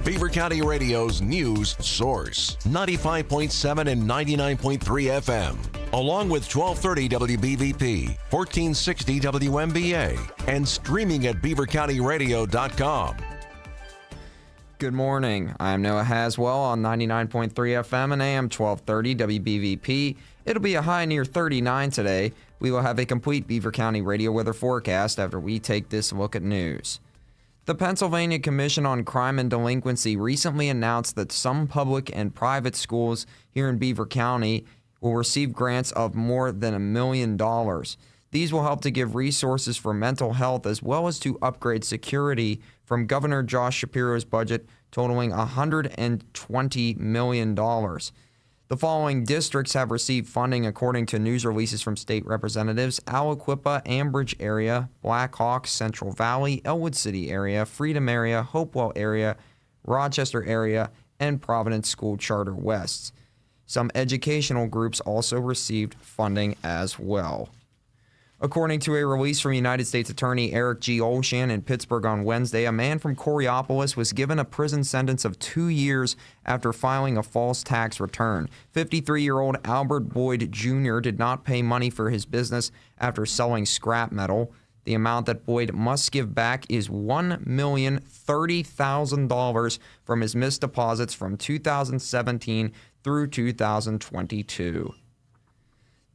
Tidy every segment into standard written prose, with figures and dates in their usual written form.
Beaver County Radio's news source, 95.7 and 99.3 FM, along with 1230 WBVP, 1460 WMBA, and streaming at beavercountyradio.com. Good morning. I'm Noah Haswell on 99.3 FM and AM 1230 WBVP. It'll be a high near 39 today. We will have a complete Beaver County radio weather forecast after we take this look at news. The Pennsylvania Commission on Crime and Delinquency recently announced that some public and private schools here in Beaver County will receive grants of more than $1 million. These will help to give resources for mental health as well as to upgrade security from Governor Josh Shapiro's budget totaling $120 million. The following districts have received funding according to news releases from state representatives: Aliquippa, Ambridge area, Black Hawk, Central Valley, Elwood City area, Freedom area, Hopewell area, Rochester area, and Providence School Charter West. Some educational groups also received funding as well. According to a release from United States Attorney Eric G. Olshan in Pittsburgh on Wednesday, a man from Coriopolis was given a prison sentence of 2 years after filing a false tax return. 53-year-old Albert Boyd Jr. did not pay money for his business after selling scrap metal. The amount that Boyd must give back is $1,030,000 from his missed deposits from 2017 through 2022.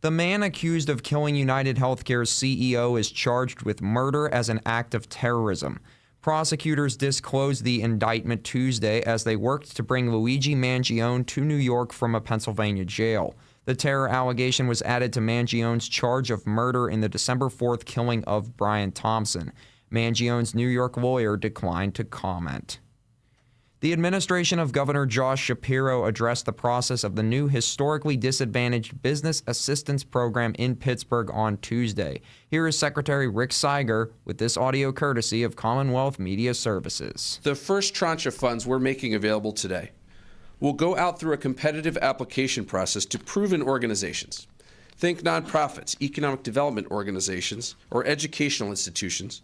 The man accused of killing United Healthcare's CEO is charged with murder as an act of terrorism. Prosecutors disclosed the indictment Tuesday as they worked to bring Luigi Mangione to New York from a Pennsylvania jail. The terror allegation was added to Mangione's charge of murder in the December 4th killing of Brian Thompson. Mangione's New York lawyer declined to comment. The administration of Governor Josh Shapiro addressed the process of the new historically disadvantaged business assistance program in Pittsburgh on Tuesday. Here is Secretary Rick Seiger with this audio courtesy of Commonwealth Media Services. The first tranche of funds we're making available today will go out through a competitive application process to proven organizations. Think nonprofits, economic development organizations, or educational institutions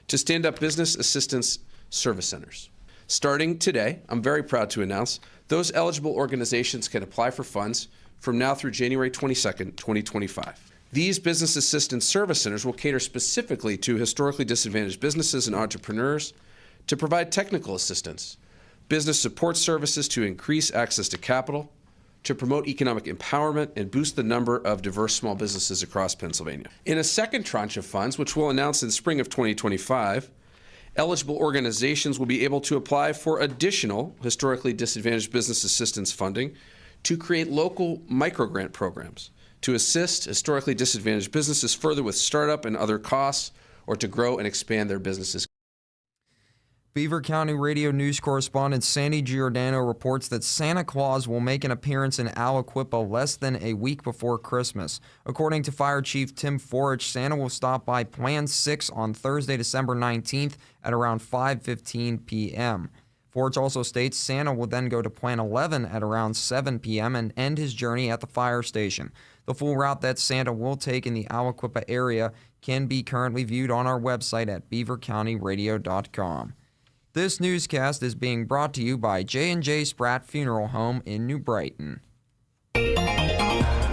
to stand up business assistance service centers. Starting today, I'm very proud to announce those eligible organizations can apply for funds from now through January 22nd, 2025. These business assistance service centers will cater specifically to historically disadvantaged businesses and entrepreneurs to provide technical assistance, business support services to increase access to capital, to promote economic empowerment and boost the number of diverse small businesses across Pennsylvania. In a second tranche of funds, which we'll announce in spring of 2025, eligible organizations will be able to apply for additional historically disadvantaged business assistance funding to create local microgrant programs to assist historically disadvantaged businesses further with startup and other costs or to grow and expand their businesses. Beaver County Radio News correspondent Sandy Giordano reports that Santa Claus will make an appearance in Aliquippa less than a week before Christmas. According to Fire Chief Tim Forich, Santa will stop by Plan 6 on Thursday, December 19th at around 5:15 p.m. Forich also states Santa will then go to Plan 11 at around 7 p.m. and end his journey at the fire station. The full route that Santa will take in the Aliquippa area can be currently viewed on our website at beavercountyradio.com. This newscast is being brought to you by J&J Spratt Funeral Home in New Brighton.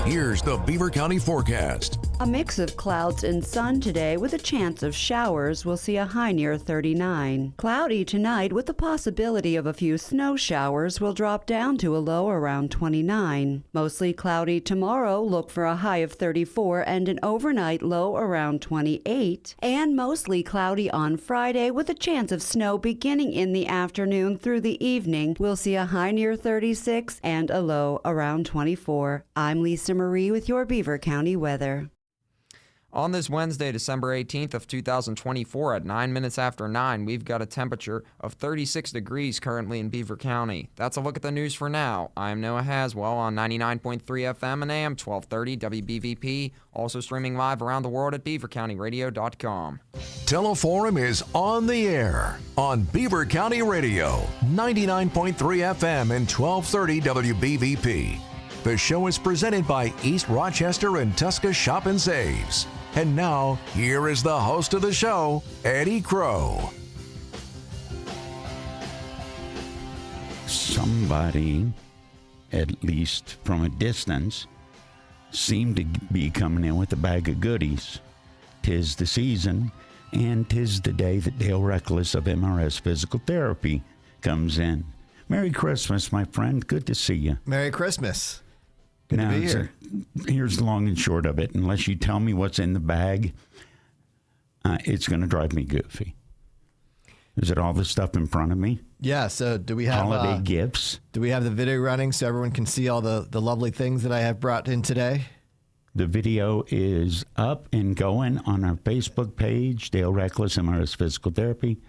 Here's the Beaver County forecast. A mix of clouds and sun today with a chance of showers. We'll see a high near 39. Cloudy tonight with the possibility of a few snow showers. Will drop down to a low around 29. Mostly cloudy tomorrow. Look for a high of 34 and an overnight low around 28. And mostly cloudy on Friday with a chance of snow beginning in the afternoon through the evening. We'll see a high near 36 and a low around 24. I'm Lisa Marie with your Beaver County weather. On this Wednesday, December 18th of 2024 at 9 minutes after 9, we've got a temperature of 36 degrees currently in Beaver County. That's a look at the news for now. I'm Noah Haswell on 99.3 FM and AM 1230 WBVP, also streaming live around the world at beavercountyradio.com. Teleforum is on the air on Beaver County Radio, 99.3 FM and 1230 WBVP. The show is presented by East Rochester and Tuska Shop and Saves. And now, here is the host of the show, Eddie Crow. somebody, at least from a distance, seemed to be coming in with a bag of goodies. 'Tis the season, and 'tis the day that Dale Reckless of MRS Physical Therapy comes in. Merry Christmas, my friend. Good to see you. Merry Christmas. Good to be here. Here's the long and short of it. Unless you tell me what's in the bag, it's going to drive me goofy. Is it all the stuff in front of me? Yeah, so do we have holiday gifts? Do we have the video running so everyone can see all the lovely things that I have brought in today? The video is up and going on our Facebook page, Dale Reckless, MRS Physical Therapy.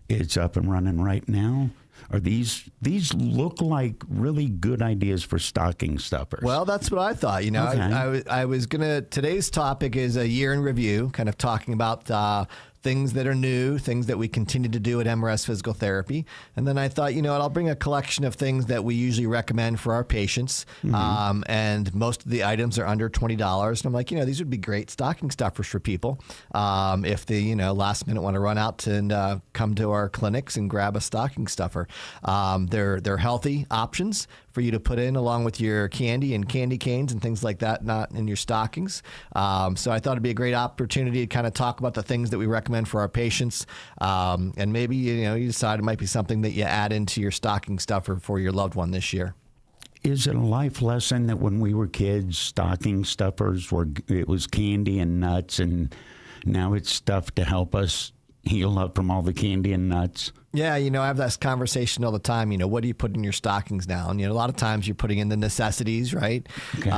It's up and running right now. Are these look like really good ideas for stocking stuffers? Well, that's what I thought. You know, Okay. I was gonna. Today's topic is a year in review, kind of talking about things that are new, things that we continue to do at MRS Physical Therapy. And then I thought, you know what, I'll bring a collection of things that we usually recommend for our patients. And most of the items are under $20. And I'm like, you know, these would be great stocking stuffers for people if they, you know, last minute want to run out and come to our clinics and grab a stocking stuffer. They're healthy options for you to put in along with your candy and candy canes and things like that, not in your stockings. So I thought it'd be a great opportunity to kind of talk about the things that we recommend for our patients. And maybe, you know, you decide it might be something that you add into your stocking stuffer for your loved one this year. Is it a life lesson that when we were kids, stocking stuffers it was candy and nuts, and now it's stuff to help us heal up from all the candy and nuts? Yeah, you know, I have this conversation all the time. You know, what do you put in your stockings now? And, you know, a lot of times you're putting in the necessities, right? Okay.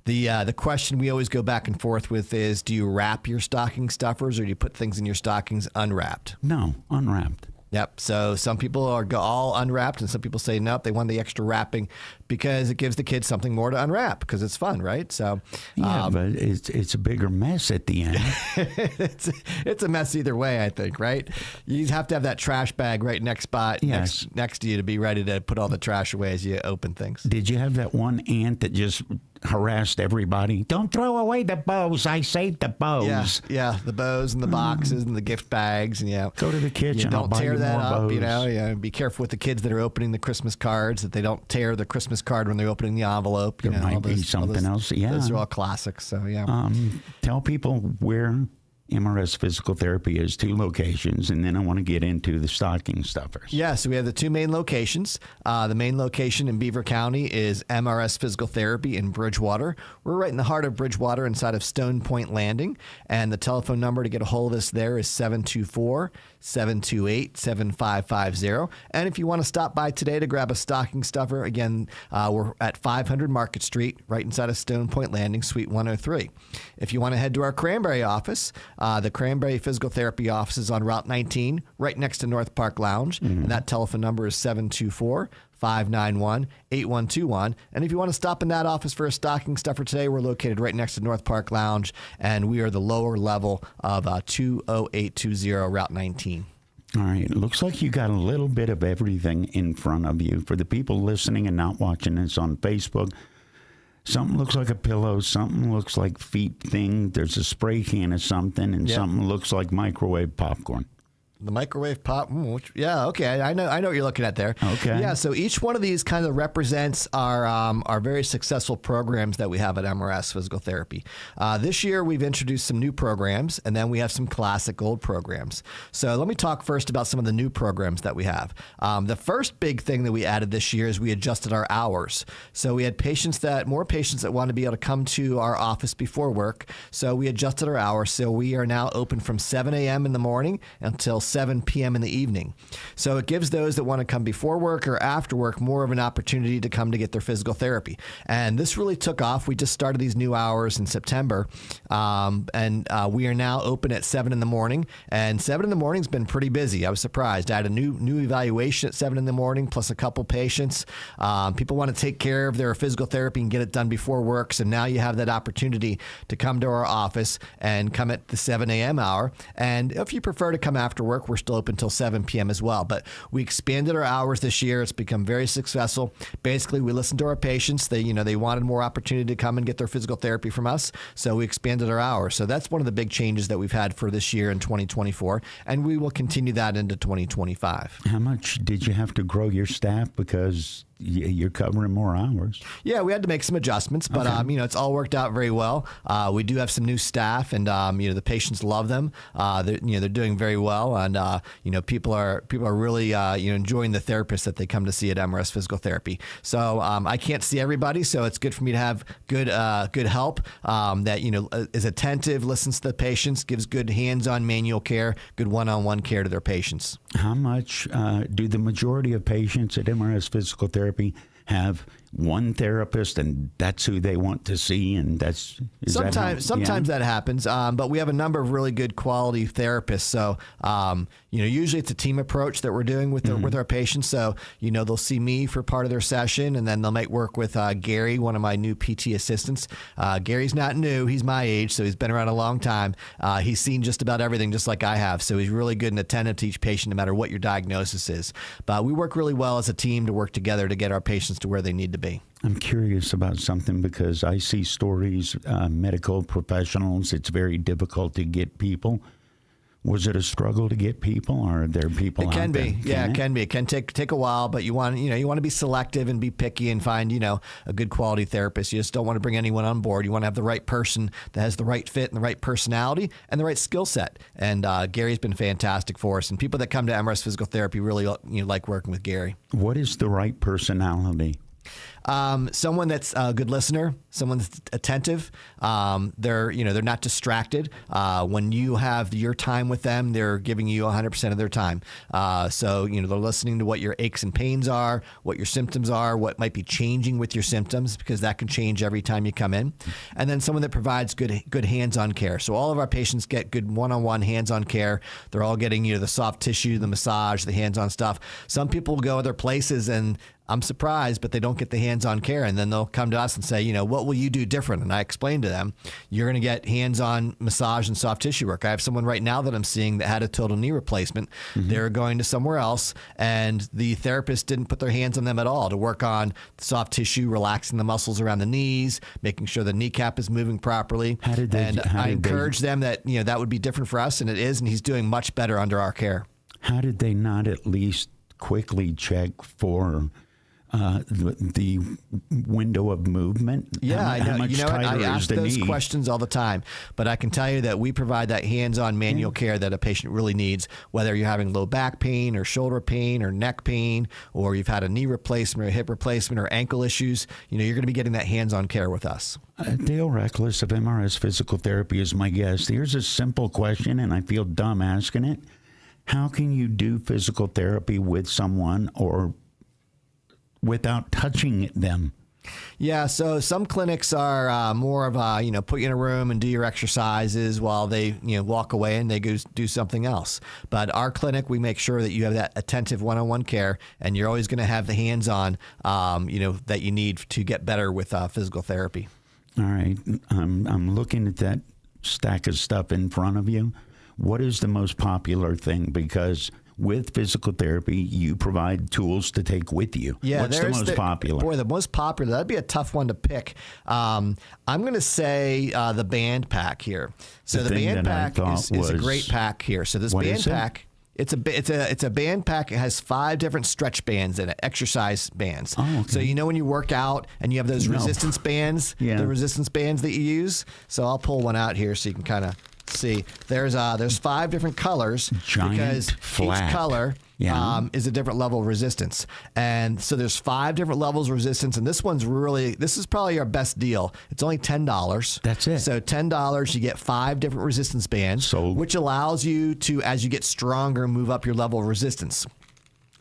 The question we always go back and forth with is, do you wrap your stocking stuffers or do you put things in your stockings unwrapped? No, unwrapped. Yep. So some people are all unwrapped, and some people say nope, they want the extra wrapping because it gives the kids something more to unwrap because it's fun, right? So yeah, but it's a bigger mess at the end. it's a mess either way, I think, right? You have to have that trash bag right next to you to be ready to put all the trash away as you open things. Did you have that one aunt that just harassed everybody? Don't throw away the bows. I saved the bows. Yeah, the bows and the boxes and the gift bags, and go to the kitchen. Don't I'll tear buy you that more up. bows. You know, be careful with the kids that are opening the Christmas cards, that they don't tear the Christmas card when they're opening the envelope. There might be something else. Yeah, those are all classics. So yeah. Tell people where MRS Physical Therapy is, 2 locations, and then I want to get into the stocking stuffers. Yeah, so we have the 2 main locations. The main location in Beaver County is MRS Physical Therapy in Bridgewater. We're right in the heart of Bridgewater inside of Stone Point Landing, and the telephone number to get a hold of us there is 724-728-7550. And if you want to stop by today to grab a stocking stuffer, again, we're at 500 Market Street, right inside of Stone Point Landing, Suite 103. If you want to head to our Cranberry office, the Cranberry Physical Therapy office is on Route 19, right next to North Park Lounge. And that telephone number is 724-591-8121. And if you want to stop in that office for a stocking stuffer today, we're located right next to North Park Lounge, and we are the lower level of 20820 Route 19. All right. It looks like you got a little bit of everything in front of you. For the people listening and not watching this on Facebook, something looks like a pillow, something looks like feet thing. There's a spray can of something, and something looks like microwave popcorn. The microwave pop. Okay. I know what you're looking at there. Okay. Yeah. So each one of these kind of represents our very successful programs that we have at MRS Physical Therapy. This year we've introduced some new programs, and then we have some classic old programs. So let me talk first about some of the new programs that we have. The first big thing that we added this year is we adjusted our hours. So we had more patients that want to be able to come to our office before work. So we adjusted our hours. So we are now open from 7 a.m. in the morning until 7 p.m. in the evening. So it gives those that want to come before work or after work more of an opportunity to come to get their physical therapy. And this really took off. We just started these new hours in September, and we are now open at 7 in the morning. And 7 in the morning has been pretty busy. I was surprised. I had a new evaluation at 7 in the morning, plus a couple patients. People want to take care of their physical therapy and get it done before work. So now you have that opportunity to come to our office and come at the 7 a.m. hour. And if you prefer to come after work, work, we're still open till 7 p.m. as well. But we expanded our hours this year. It's become very successful. Basically, we listened to our patients. They wanted more opportunity to come and get their physical therapy from us, so we expanded our hours. So that's one of the big changes that we've had for this year in 2024, and we will continue that into 2025. How much did you have to grow your staff because you're covering more hours? Yeah, we had to make some adjustments, but it's all worked out very well. We do have some new staff, and the patients love them. They're doing very well, and people are really enjoying the therapists that they come to see at MRS Physical Therapy. So I can't see everybody, so it's good for me to have good help that is attentive, listens to the patients, gives good hands-on manual care, good one-on-one care to their patients. How much do the majority of patients at MRS Physical Therapy have one therapist and that's who they want to see, and sometimes that happens, but we have a number of really good quality therapists. So usually it's a team approach that we're doing with our patients. So they'll see me for part of their session, and then they'll might work with Gary, one of my new PT assistants. Gary's not new; he's my age, so he's been around a long time. He's seen just about everything, just like I have. So he's really good and attentive to each patient, no matter what your diagnosis is. But we work really well as a team to work together to get our patients to where they need to be. I'm curious about something because I see stories, medical professionals, it's very difficult to get people. Was it a struggle to get people, or are there people out there? It can be. Yeah, it can be. It can take a while, but you want to be selective and be picky and find, a good quality therapist. You just don't want to bring anyone on board. You want to have the right person that has the right fit and the right personality and the right skill set. And Gary's been fantastic for us. And people that come to MRS Physical Therapy really like working with Gary. What is the right personality? Someone that's a good listener, someone that's attentive. They're not distracted. When you have your time with them, they're giving you 100% of their time. So they're listening to what your aches and pains are, what your symptoms are, what might be changing with your symptoms, because that can change every time you come in. And then someone that provides good hands-on care. So all of our patients get good one-on-one hands-on care. They're all getting the soft tissue, the massage, the hands-on stuff. Some people will go other places and I'm surprised, but they don't get the hands-on care. And then they'll come to us and say, what will you do different? And I explain to them, you're going to get hands-on massage and soft tissue work. I have someone right now that I'm seeing that had a total knee replacement. Mm-hmm. They're going to somewhere else, and the therapist didn't put their hands on them at all to work on soft tissue, relaxing the muscles around the knees, making sure the kneecap is moving properly. I encourage them that, that would be different for us, and it is, and he's doing much better under our care. How did they not at least quickly check for the window of movement? Yeah, I know. How much I ask those knee? questions all the time, but I can tell you that we provide that hands-on manual care that a patient really needs, whether you're having low back pain or shoulder pain or neck pain, or you've had a knee replacement or a hip replacement or ankle issues. You're going to be getting that hands-on care with us. Dale Reckless of MRS Physical Therapy is my guest. Here's a simple question, and I feel dumb asking it. How can you do physical therapy with someone or without touching them? Yeah, so some clinics are more of a, put you in a room and do your exercises while they, walk away and they go do something else. But our clinic, we make sure that you have that attentive one-on-one care, and you're always going to have the hands-on, that you need to get better with physical therapy. All right. I'm looking at that stack of stuff in front of you. What is the most popular thing? Because with physical therapy, you provide tools to take with you. Yeah, what's the most popular? Boy, the most popular, that'd be a tough one to pick. I'm going to say the band pack here. So the band pack is a great pack here. So this band pack, it's a band pack. It has 5 different stretch bands in it, exercise bands. Oh, okay. So when you work out and you have those resistance bands, the resistance bands that you use. So I'll pull one out here so you can kind of see. There's 5 different colors. Giant, because flat. Each color is a different level of resistance. And so there's 5 different levels of resistance, and this is probably our best deal. It's only $10. That's it. So $10, you get 5 different resistance bands, which allows you to, as you get stronger, move up your level of resistance.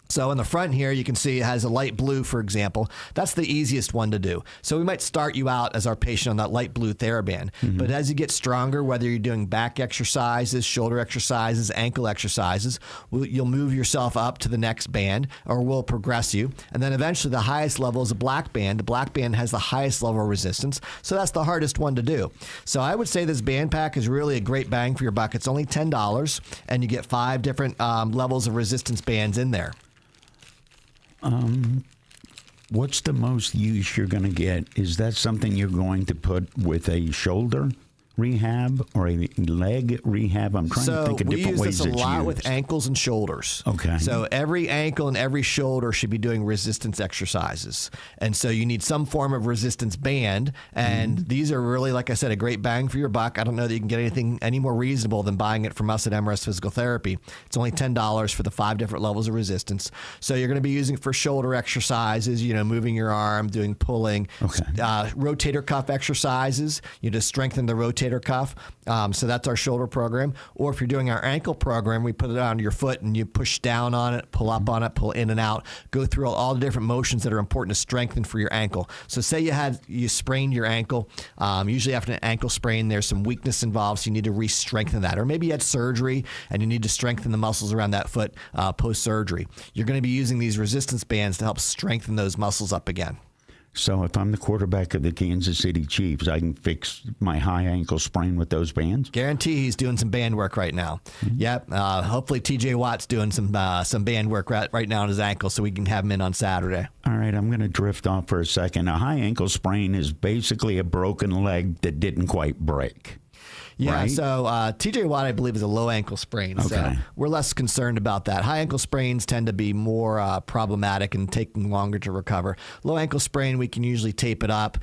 So in the front here, you can see it has a light blue, for example. That's the easiest one to do. So we might start you out as our patient on that light blue TheraBand. But as you get stronger, whether you're doing back exercises, shoulder exercises, ankle exercises, you'll move yourself up to the next band, or we'll progress you. And then eventually the highest level is a black band. The black band has the highest level of resistance. So that's the hardest one to do. So I would say this band pack is really a great bang for your buck. It's only $10, and you get 5 different levels of resistance bands in there. What's the most use you're going to get? Is that something you're going to put with a shoulder rehab or a leg rehab? I'm trying to think of different ways we use it's this a lot used. with ankles and shoulders. Okay. So every ankle and every shoulder should be doing resistance exercises. And so you need some form of resistance band. And these are really, like I said, a great bang for your buck. I don't know that you can get anything any more reasonable than buying it from us at MRS Physical Therapy. It's only $10 for the 5 different levels of resistance. So you're going to be using it for shoulder exercises, moving your arm, doing pulling, rotator cuff exercises, to strengthen the rotator cuff. So that's our shoulder program. Or if you're doing our ankle program, we put it on your foot and you push down on it, pull up on it, pull in and out, go through all the different motions that are important to strengthen for your ankle. So say you sprained your ankle. Usually after an ankle sprain, there's some weakness involved, so you need to re-strengthen that. Or maybe you had surgery and you need to strengthen the muscles around that foot post-surgery. You're going to be using these resistance bands to help strengthen those muscles up again. So if I'm the quarterback of the Kansas City Chiefs, I can fix my high ankle sprain with those bands? Guarantee he's doing some band work right now. Yep. Hopefully TJ Watt's doing some band work right now on his ankle, so we can have him in on Saturday. All right, I'm going to drift off for a second. A high ankle sprain is basically a broken leg that didn't quite break. Yeah, right? So TJ Watt, I believe, is a low ankle sprain. So Okay. we're less concerned about that. High ankle sprains tend to be more problematic and taking longer to recover. Low ankle sprain, we can usually tape it up.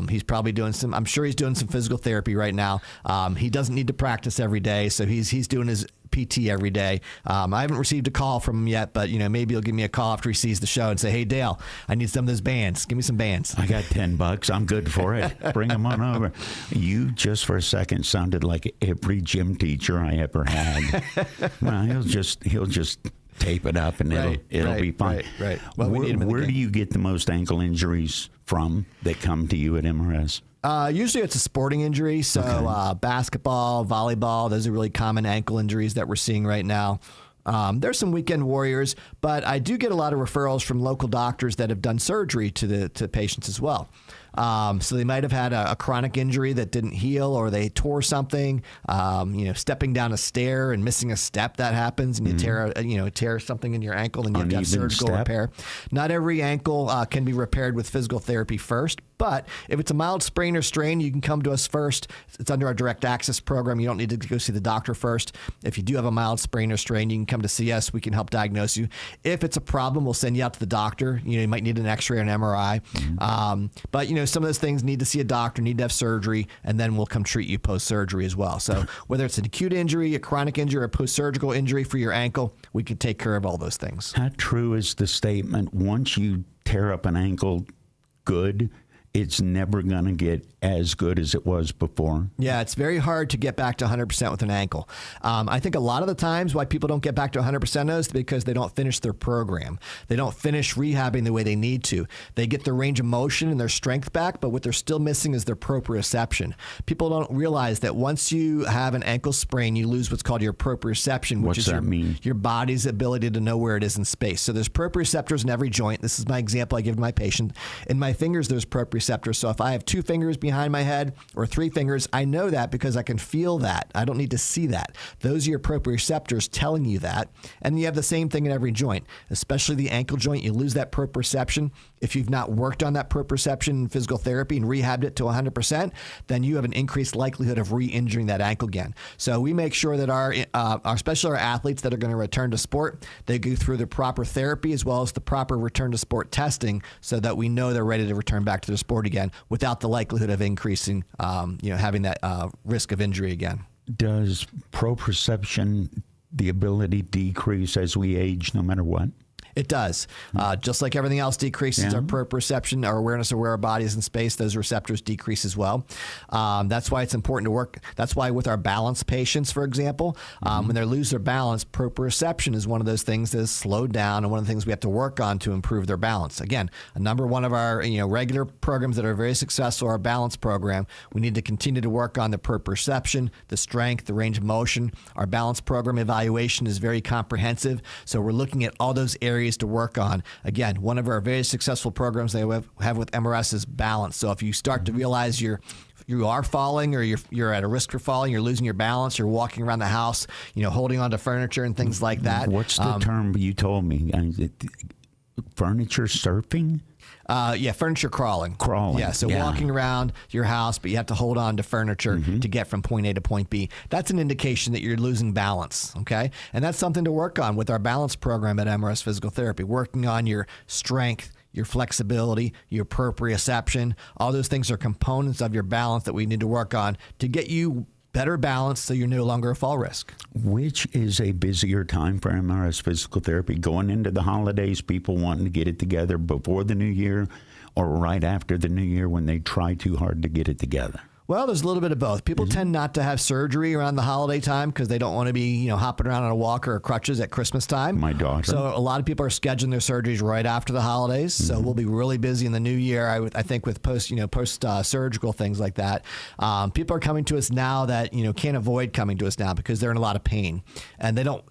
He's probably I'm sure he's doing some physical therapy right now. He doesn't need to practice every day, so he's doing his PT every day. I haven't received a call from him yet, but maybe he'll give me a call after he sees the show and say, "Hey Dale, I need some of those bands. Give me some bands." I got $10. I'm good for it. Bring them on over. You just for a second sounded like every gym teacher I ever had. Well, he'll just tape it up and it'll be fine. Right. Well, we need him in the where do game. you get the most ankle injuries from that come to you at MRS? Usually it's a sporting injury. So basketball, volleyball, those are really common ankle injuries that we're seeing right now. There's some weekend warriors, but I do get a lot of referrals from local doctors that have done surgery to patients as well. So they might have had a chronic injury that didn't heal, or they tore something. Stepping down a stair and missing a step, that happens, and you tear something in your ankle, and you have to have Uneven surgical step. repair. Not every ankle can be repaired with physical therapy first, but if it's a mild sprain or strain, you can come to us first. It's under our direct access program. You don't need to go see the doctor first. If you do have a mild sprain or strain, you can come to see us. We can help diagnose you. If it's a problem, we'll send you out to the doctor. You might need an X-ray or an MRI. But some of those things need to see a doctor, need to have surgery, and then we'll come treat you post-surgery as well. So whether it's an acute injury, a chronic injury, or a post-surgical injury for your ankle, we can take care of all those things. How true is the statement, once you tear up an ankle good, it's never going to get as good as it was before? Yeah, it's very hard to get back to 100% with an ankle. I think a lot of the times why people don't get back to 100% is because they don't finish their program. They don't finish rehabbing the way they need to. They get their range of motion and their strength back, but what they're still missing is their proprioception. People don't realize that once you have an ankle sprain, you lose what's called your proprioception, which What's is that mean? your body's ability to know where it is in space. So there's proprioceptors in every joint. This is my example I give to my patient. In my fingers, there's proprioceptors. So if I have 2 fingers behind my head or 3 fingers, I know that because I can feel that. I don't need to see that. Those are your proprioceptors telling you that. And you have the same thing in every joint, especially the ankle joint. You lose that proprioception. If you've not worked on that proprioception in physical therapy and rehabbed it to 100%, then you have an increased likelihood of re-injuring that ankle again. So we make sure that especially our athletes that are going to return to sport, they go through the proper therapy as well as the proper return to sport testing so that we know they're ready to return back to their sport again without the likelihood of increasing, having that risk of injury again. Does proprioception, the ability decrease as we age no matter what? It does. Just like everything else decreases our proprioception, our awareness of where our body is in space, those receptors decrease as well. That's why it's important to work. That's why with our balance patients, for example, when they lose their balance, proprioception is one of those things that is slowed down and one of the things we have to work on to improve their balance. Again, number one of our regular programs that are very successful, our balance program, we need to continue to work on the proprioception, the strength, the range of motion. Our balance program evaluation is very comprehensive, so we're looking at all those areas to work on. Again, one of our very successful programs that we have with MRS is balance. So if you start to realize you are falling or you're at a risk for falling, you're losing your balance, you're walking around the house, holding onto furniture and things like that. What's the term you told me? Furniture surfing? Furniture crawling. Crawling. So walking around your house, but you have to hold on to furniture to get from point A to point B. That's an indication that you're losing balance, okay? And that's something to work on with our balance program at MRS Physical Therapy, working on your strength, your flexibility, your proprioception. All those things are components of your balance that we need to work on to get you better balance so you're no longer a fall risk. Which is a busier time for MRS Physical Therapy? Going into the holidays, people wanting to get it together before the new year or right after the new year when they try too hard to get it together? Well, there's a little bit of both. People tend not to have surgery around the holiday time because they don't want to be, hopping around on a walker or crutches at Christmas time. My daughter. So a lot of people are scheduling their surgeries right after the holidays. So we'll be really busy in the new year. I think with post surgical things like that. People are coming to us now that can't avoid coming to us now because they're in a lot of pain, and they don't.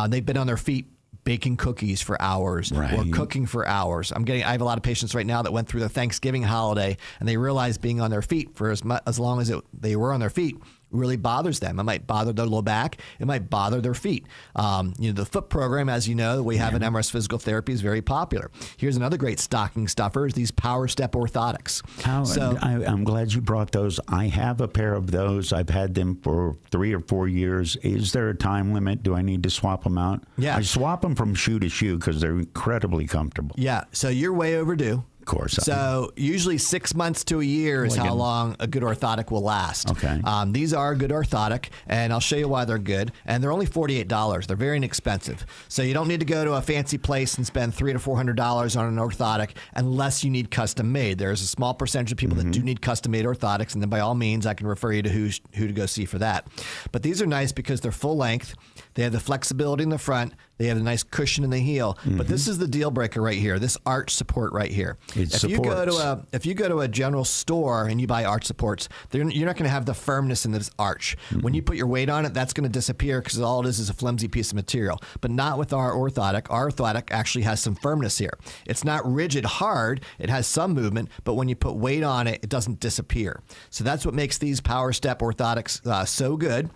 They've been on their feet baking cookies for hours or cooking for hours. I have a lot of patients right now that went through the Thanksgiving holiday and they realized being on their feet for as long as they were on their feet really bothers them. It might bother their low back. It might bother their feet. The foot program, as you know, that we have in MRS Physical Therapy is very popular. Here's another great stocking stuffer, is these Power Step orthotics. I'm glad you brought those. I have a pair of those. I've had them for 3 or 4 years. Is there a time limit? Do I need to swap them out? Yeah. I swap them from shoe to shoe because they're incredibly comfortable. Yeah, so you're way overdue. Of course. So usually 6 months to a year is how long a good orthotic will last. Okay. These are a good orthotic, and I'll show you why they're good. And they're only $48. They're very inexpensive. So you don't need to go to a fancy place and spend $300 to $400 on an orthotic unless you need custom made. There's a small percentage of people that do need custom made orthotics, and then by all means, I can refer you to who to go see for that. But these are nice because they're full length. They have the flexibility in the front. They have a nice cushion in the heel. But this is the deal breaker right here, this arch support right here. If you go to a general store and you buy arch supports, you're not going to have the firmness in this arch. When you put your weight on it, that's going to disappear because all it is a flimsy piece of material. But not with our orthotic. Our orthotic actually has some firmness here. It's not rigid hard. It has some movement, but when you put weight on it, it doesn't disappear. So that's what makes these Power Step orthotics so good.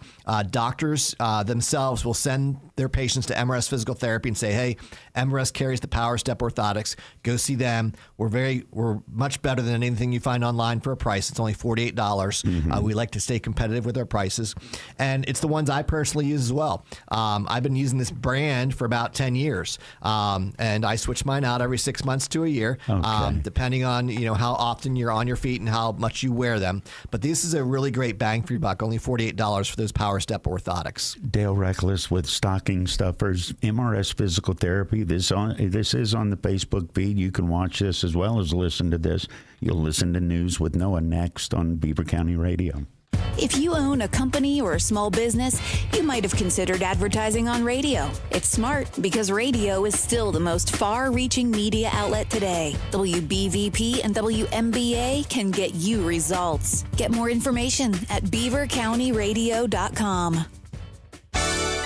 Doctors themselves will send their patients to MRS Physical Therapy and say, hey, MRS carries the Power Step orthotics. Go see them. We're much better than anything you find online for a price. It's only $48. We like to stay competitive with our prices. And it's the ones I personally use as well. I've been using this brand for about 10 years. And I switch mine out every 6 months to a year, depending on how often you're on your feet and how much you wear them. But this is a really great bang for your buck, only $48 for those Power Step orthotics. Dale Reckless with Stocking Stuffers, MRS Physical Therapy. This is on the Facebook feed. You can watch this as well as listen to this. You'll listen to News with Noah next on Beaver County Radio. If you own a company or a small business, you might have considered advertising on radio. It's smart because radio is still the most far-reaching media outlet today. WBVP and WMBA can get you results. Get more information at beavercountyradio.com.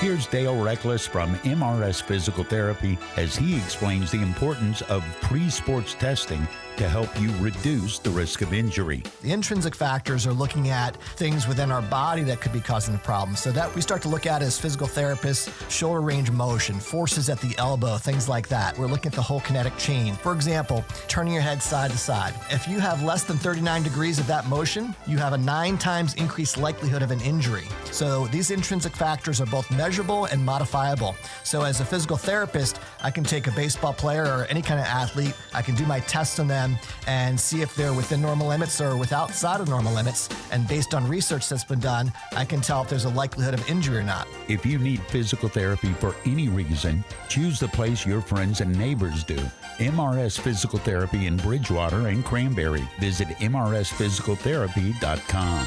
Here's Dale Reckless from MRS Physical Therapy as he explains the importance of pre-sports testing to help you reduce the risk of injury. The intrinsic factors are looking at things within our body that could be causing the problem. So that we start to look at as physical therapists, shoulder range of motion, forces at the elbow, things like that. We're looking at the whole kinetic chain. For example, turning your head side to side. If you have less than 39 degrees of that motion, you have a 9 times increased likelihood of an injury. So these intrinsic factors are both measurable and modifiable. So as a physical therapist, I can take a baseball player or any kind of athlete, I can do my tests on them them and see if they're within normal limits or outside of normal limits. And based on research that's been done, I can tell if there's a likelihood of injury or not. If you need physical therapy for any reason, choose the place your friends and neighbors do. MRS Physical Therapy in Bridgewater and Cranberry. Visit mrsphysicaltherapy.com.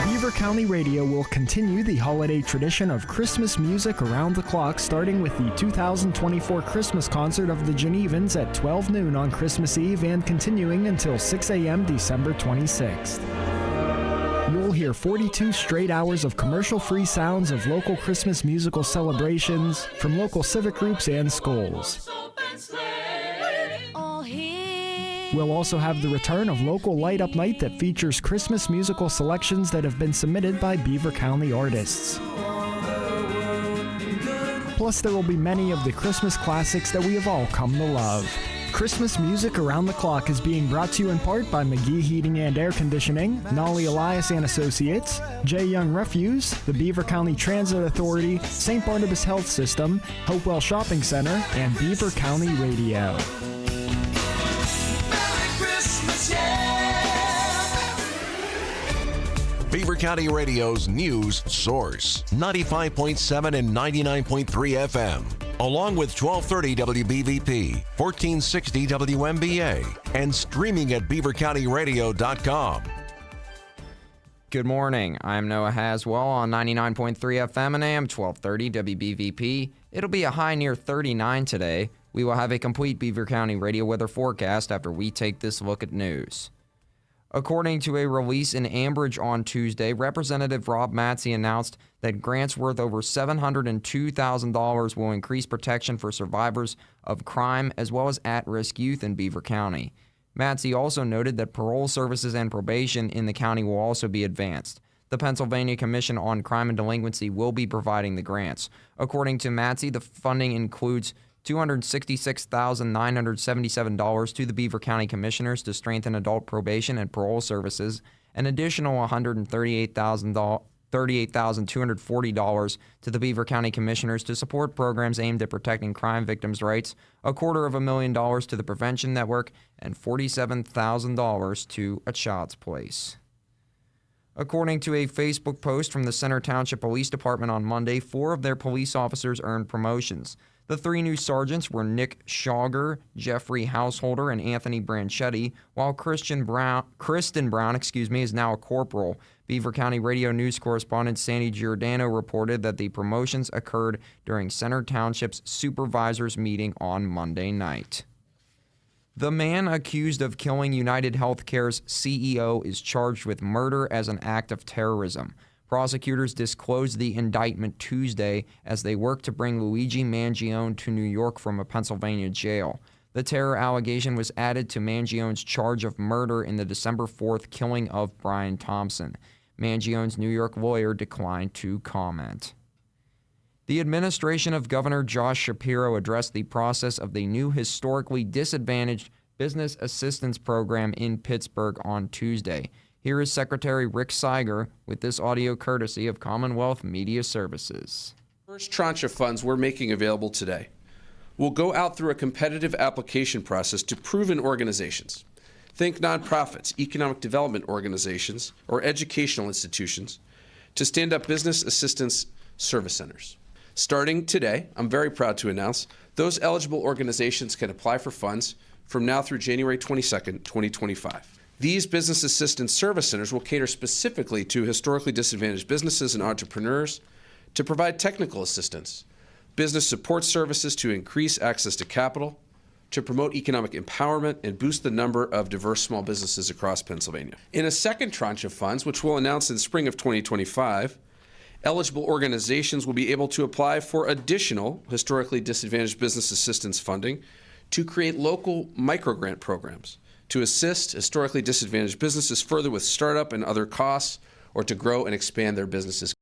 Beaver County Radio will continue the holiday tradition of Christmas music around the clock, starting with the 2024 Christmas concert of the Genevans at 12 noon on Christmas Eve and continuing until 6 a.m. December 26th. You'll hear 42 straight hours of commercial-free sounds of local Christmas musical celebrations from local civic groups and schools. We'll also have the return of Local Light Up Night that features Christmas musical selections that have been submitted by Beaver County artists. Plus, there will be many of the Christmas classics that we have all come to love. Christmas Music Around the Clock is being brought to you in part by McGee Heating and Air Conditioning, Nolly Elias and Associates, J. Young Refuse, the Beaver County Transit Authority, St. Barnabas Health System, Hopewell Shopping Center, and Beaver County Radio. Beaver County Radio's news source, 95.7 and 99.3 FM, along with 1230 WBVP, 1460 WMBA, and streaming at beavercountyradio.com. Good morning. I'm Noah Haswell on 99.3 FM and AM 1230 WBVP. It'll be a high near 39 today. We will have a complete Beaver County radio weather forecast after we take this look at news. According to a release in Ambridge on Tuesday, Representative Rob Matzey announced that grants worth over $702,000 will increase protection for survivors of crime as well as at-risk youth in Beaver County. Matzey also noted that parole services and probation in the county will also be advanced. The Pennsylvania Commission on Crime and Delinquency will be providing the grants. According to Matzey, the funding includes $266,977 to the Beaver County Commissioners to strengthen adult probation and parole services, an additional $138,240 to the Beaver County Commissioners to support programs aimed at protecting crime victims' rights, $250,000 to the Prevention Network, and $47,000 to A Child's Place. According to a Facebook post from the Center Township Police Department on Monday, 4 of their police officers earned promotions. The 3 new sergeants were Nick Schauger, Jeffrey Householder, and Anthony Branchetti, while Kristen Brown, is now a corporal. Beaver County Radio News correspondent Sandy Giordano reported that the promotions occurred during Center Township's supervisors meeting on Monday night. The man accused of killing United Healthcare's CEO is charged with murder as an act of terrorism. Prosecutors disclosed the indictment Tuesday as they work to bring Luigi Mangione to New York from a Pennsylvania jail. The terror allegation was added to Mangione's charge of murder in the December 4th killing of Brian Thompson. Mangione's New York lawyer declined to comment. The administration of Governor Josh Shapiro addressed the process of the new historically disadvantaged business assistance program in Pittsburgh on Tuesday. Here is Secretary Rick Seiger with this audio courtesy of Commonwealth Media Services. First tranche of funds we're making available today will go out through a competitive application process to proven organizations. Think nonprofits, economic development organizations, or educational institutions to stand up business assistance service centers. Starting today, I'm very proud to announce those eligible organizations can apply for funds from now through January 22nd, 2025. These business assistance service centers will cater specifically to historically disadvantaged businesses and entrepreneurs to provide technical assistance, business support services to increase access to capital, to promote economic empowerment and boost the number of diverse small businesses across Pennsylvania. In a second tranche of funds, which we'll announce in spring of 2025, eligible organizations will be able to apply for additional historically disadvantaged business assistance funding to create local microgrant programs to assist historically disadvantaged businesses further with startup and other costs, or to grow and expand their businesses.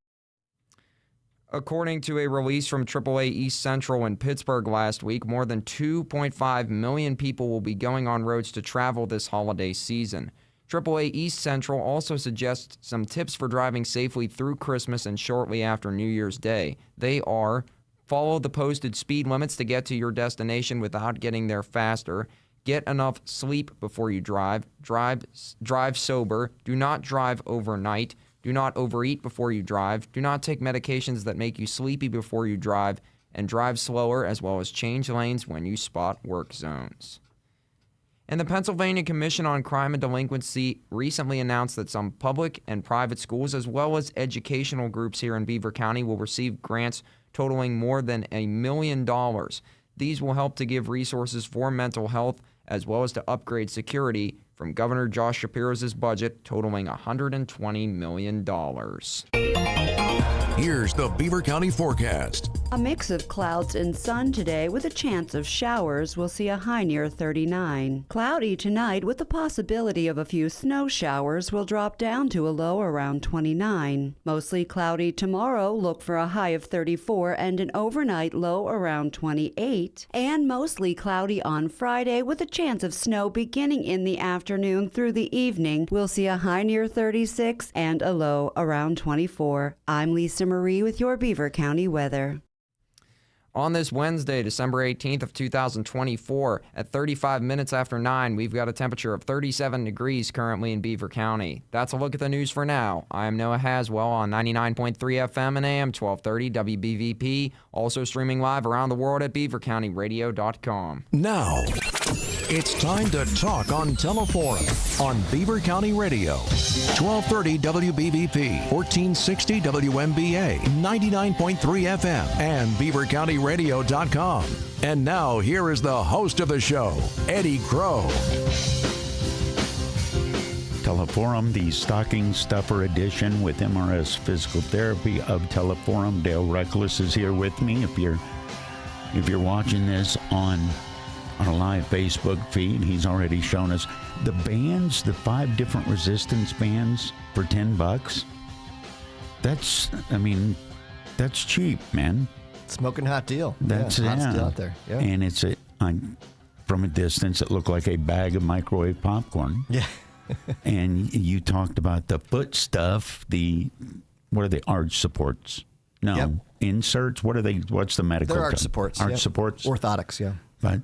According to a release from AAA East Central in Pittsburgh last week, more than 2.5 million people will be going on roads to travel this holiday season. AAA East Central also suggests some tips for driving safely through Christmas and shortly after New Year's Day. They are: follow the posted speed limits to get to your destination without getting there faster. Get enough sleep before you drive. Drive sober. Do not drive overnight. Do not overeat before you drive. Do not take medications that make you sleepy before you drive. And drive slower, as well as change lanes when you spot work zones. And the Pennsylvania Commission on Crime and Delinquency recently announced that some public and private schools, as well as educational groups here in Beaver County, will receive grants totaling more than $1 million. These will help to give resources for mental health, as well as to upgrade security from Governor Josh Shapiro's budget, totaling $120 million. Here's the Beaver County forecast. A mix of clouds and sun today with a chance of showers. We'll see a high near 39. Cloudy tonight with the possibility of a few snow showers. Will drop down to a low around 29. Mostly cloudy tomorrow. Look for a high of 34 and an overnight low around 28. And mostly cloudy on Friday with a chance of snow beginning in the afternoon through the evening. We'll see a high near 36 and a low around 24. I'm Lisa Marie with your Beaver County weather. On this Wednesday, December 18th of 2024, at 35 minutes after 9, we've got a temperature of 37 degrees currently in Beaver County. That's a look at the news for now. I am Noah Haswell on 99.3 FM and AM 1230 WBVP, also streaming live around the world at beavercountyradio.com. Now, it's time to talk on Teleforum on Beaver County Radio. 1230 WBVP, 1460 WMBA, 99.3 FM, and beavercountyradio.com. And now, here is the host of the show, Eddie Crow. Teleforum, the stocking stuffer edition with MRS Physical Therapy of Teleforum. Dale Reckless is here with me. If you're watching this on our live Facebook feed, he's already shown us the bands, the 5 different resistance bands for $10. That's cheap, man. Smoking hot deal. That's hot deal out there. Yeah. And it's from a distance, it looked like a bag of microwave popcorn. Yeah. And you talked about the foot stuff. What are the arch supports? No, Yep. Inserts. What are they? What's the medical? They're arch term? supports. Arch Yep. supports. Orthotics. Yeah. But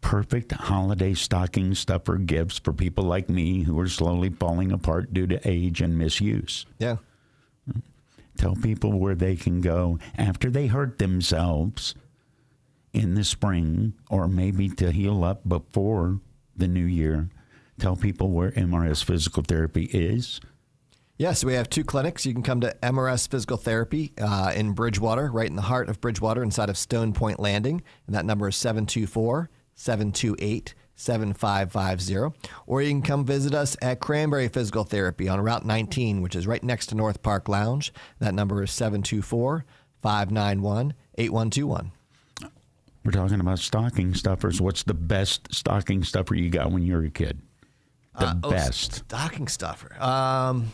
perfect holiday stocking stuffer gifts for people like me who are slowly falling apart due to age and misuse. Yeah. Tell people where they can go after they hurt themselves in the spring, or maybe to heal up before the new year. Tell people where MRS Physical Therapy is. Yes, we have 2 clinics. You can come to MRS Physical Therapy in Bridgewater, right in the heart of Bridgewater, inside of Stone Point Landing. And that number is 724-728-7550. Or you can come visit us at Cranberry Physical Therapy on Route 19, which is right next to North Park Lounge. That number is 724-591-8121. We're talking about stocking stuffers. What's the best stocking stuffer you got when you were a kid? The best. Stocking stuffer. I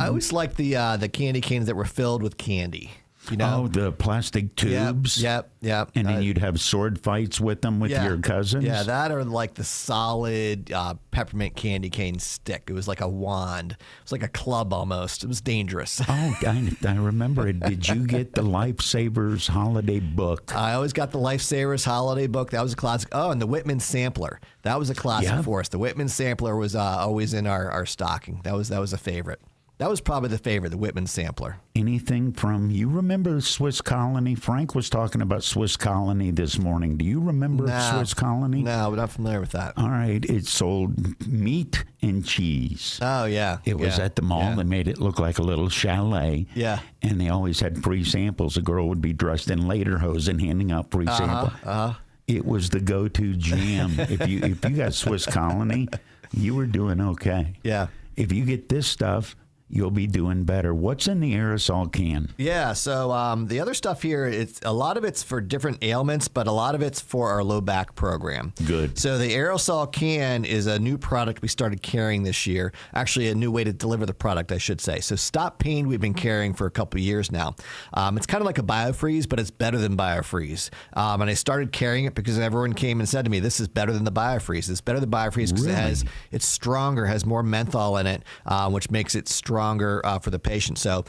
always liked the candy canes that were filled with candy. You know? Oh, the plastic tubes. Yep. And then you'd have sword fights with them with your cousins. Yeah, that or like the solid peppermint candy cane stick. It was like a wand. It was like a club almost. It was dangerous. Oh, I remember it. Did you get the Lifesavers holiday book? I always got the Lifesavers holiday book. That was a classic. Oh, and the Whitman sampler. That was a classic for us. The Whitman sampler was always in our stocking. That was a favorite. That was probably the favorite, the Whitman sampler. Anything from, you remember Swiss Colony? Frank was talking about Swiss Colony this morning. Do you remember Swiss Colony? No, we're not familiar with that. All right. It sold meat and cheese. Oh, yeah. It was at the mall. Yeah. They made it look like a little chalet. Yeah. And they always had free samples. A girl would be dressed in lederhosen handing out free samples. It was the go-to jam. If you got Swiss Colony, you were doing okay. Yeah. If you get this stuff, you'll be doing better. What's in the aerosol can? Yeah, so the other stuff here, a lot of it's for different ailments, but a lot of it's for our low back program. Good. So the aerosol can is a new product we started carrying this year. Actually, a new way to deliver the product, I should say. So Stop Pain we've been carrying for a couple of years now. It's kind of like a BioFreeze, but it's better than BioFreeze. And I started carrying it because everyone came and said to me, this is better than the BioFreeze. It's better than BioFreeze because it's stronger, has more menthol in it, which makes it stronger stronger for the patient. So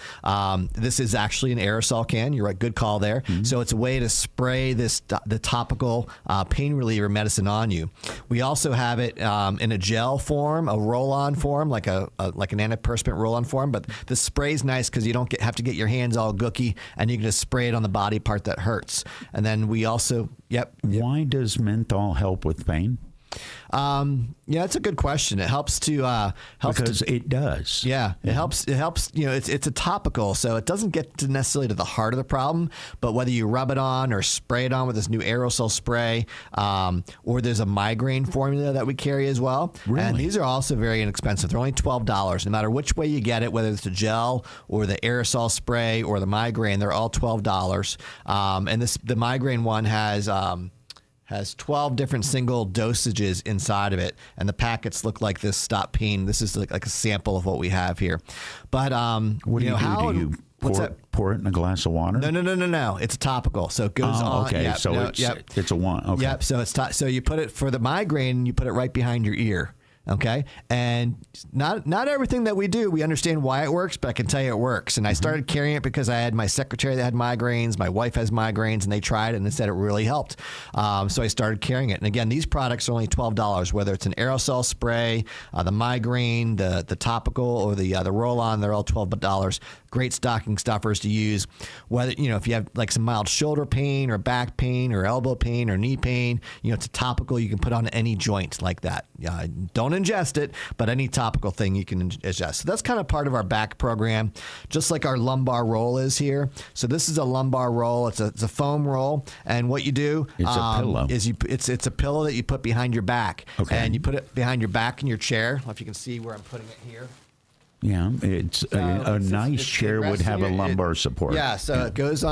this is actually an aerosol can. You're right, good call there. So it's a way to spray the topical pain reliever medicine on you. We also have it in a gel form, a roll-on form, like an antiperspirant roll-on form. But the spray's nice because you don't have to get your hands all gooky, and you can just spray it on the body part that hurts. And then we also, Why does menthol help with pain? That's a good question. It helps to Because it does. Yeah, it helps. It helps. It's a topical, so it doesn't get to necessarily to the heart of the problem. But whether you rub it on or spray it on with this new aerosol spray, or there's a migraine formula that we carry as well. Really? And these are also very inexpensive. They're only $12. No matter which way you get it, whether it's a gel or the aerosol spray or the migraine, they're all $12. And the migraine one has 12 different single dosages inside of it, and the packets look like this Stop Pain. This is like a sample of what we have here. But what do you do? Do you pour it in a glass of water? No. It's a topical, so it goes on. Okay, it's a one. Okay. Yep. So so you put it for the migraine. You put it right behind your ear. Okay. And not everything that we do, we understand why it works, but I can tell you it works. And I started carrying it because I had my secretary that had migraines. My wife has migraines, and they tried it and they said it really helped. So I started carrying it. And again, these products are only $12, whether it's an aerosol spray, the migraine, the topical, or the roll-on, they're all $12. Great stocking stuffers to use. Whether, if you have like some mild shoulder pain or back pain or elbow pain or knee pain, it's a topical you can put on any joint like that. Don't ingest it, but any topical thing you can ingest. So that's kind of part of our back program, just like our lumbar roll is here. So this is a lumbar roll. It's a foam roll, and what you do a pillow. Is it's a pillow that you put behind your back, okay. And you put it behind your back in your chair. I don't know if you can see where I'm putting it here. Yeah, it's a nice chair would have a lumbar support. Yeah, so it goes